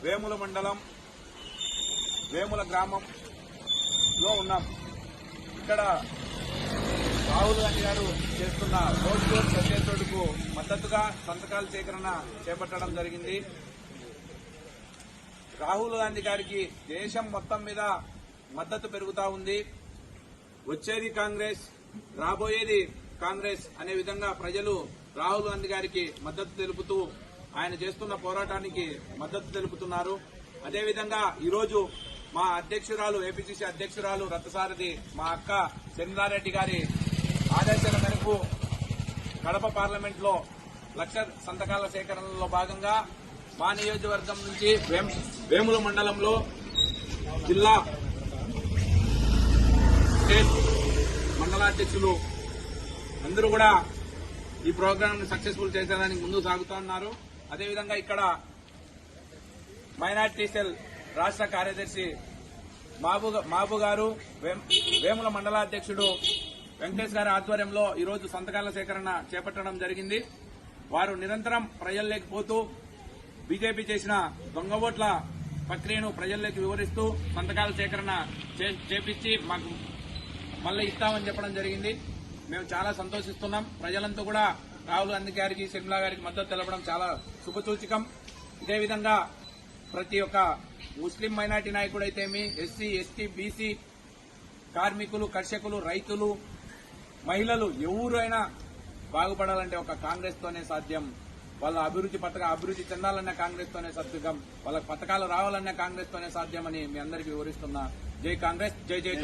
వేముల మండలం వేముల గ్రామంలో ఉన్నాం. ఇక్కడ రాహుల్ గాంధీ గారు చేస్తున్న రోడ్ షోర్ ప్రత్యేకుడుకు మద్దతుగా సంతకాల సేకరణ చేపట్టడం జరిగింది. రాహుల్ గాంధీ గారికి దేశం మొత్తం మీద మద్దతు పెరుగుతా ఉంది. వచ్చేది కాంగ్రెస్, రాబోయేది కాంగ్రెస్ అనే విధంగా ప్రజలు రాహుల్ గాంధీ గారికి మద్దతు తెలుపుతూ ఆయన చేస్తున్న పోరాటానికి మద్దతు తెలుపుతున్నారు. అదేవిధంగా ఈరోజు మా అధ్యక్షురాలు, ఏపీసీసీ అధ్యక్షురాలు రథసారథి మా అక్క చంద్రారెడ్డి గారి ఆదేశాల మేరకు కడప పార్లమెంట్లో 1,00,000 సంతకాల సేకరణలో భాగంగా మా నియోజకవర్గం నుంచి వేముల మండలంలో జిల్లా, స్టేట్ మండలాధ్యక్షులు అందరూ కూడా ఈ ప్రోగ్రామ్ ని సక్సెస్ఫుల్ చేసేదానికి ముందుకు సాగుతా ఉన్నారు. అదేవిధంగా ఇక్కడ మైనార్టీ సెల్ రాష్ట్ర కార్యదర్శి మాబు గారు, వేముల మండలాధ్యక్షుడు వెంకటేష్ గారి ఆధ్వర్యంలో ఈరోజు సంతకాల సేకరణ చేపట్టడం జరిగింది. వారు నిరంతరం ప్రజల్లోకి పోతూ బీజేపీ చేసిన దొంగ ఓట్ల ప్రక్రియను ప్రజల్లోకి వివరిస్తూ సంతకాల సేకరణ చేపించి మాకు మళ్ళీ ఇస్తామని చెప్పడం జరిగింది. మేము చాలా సంతోషిస్తున్నాం. ప్రజలంతా కూడా రాహుల్ గాంధీ గారికి, షర్మిలా గారికి మద్దతు తెలపడం చాలా శుభసూచకం. ఇదే విధంగా ప్రతి ఒక్క ముస్లిం మైనార్టీ నాయకుడైతేమి, ఎస్సీ, ఎస్టీ, బీసీ, కార్మికులు, కర్షకులు, రైతులు, మహిళలు ఎవరైనా బాగుపడాలంటే ఒక కాంగ్రెస్ తోనే సాధ్యం. వాళ్ళ అభివృద్ధి చెందాలన్న కాంగ్రెస్ తోనే సాధ్యం. వాళ్ళ పథకాలు రావాలన్న కాంగ్రెస్ తోనే సాధ్యమని మీ అందరికీ వివరిస్తున్నా. జై కాంగ్రెస్, జై జై.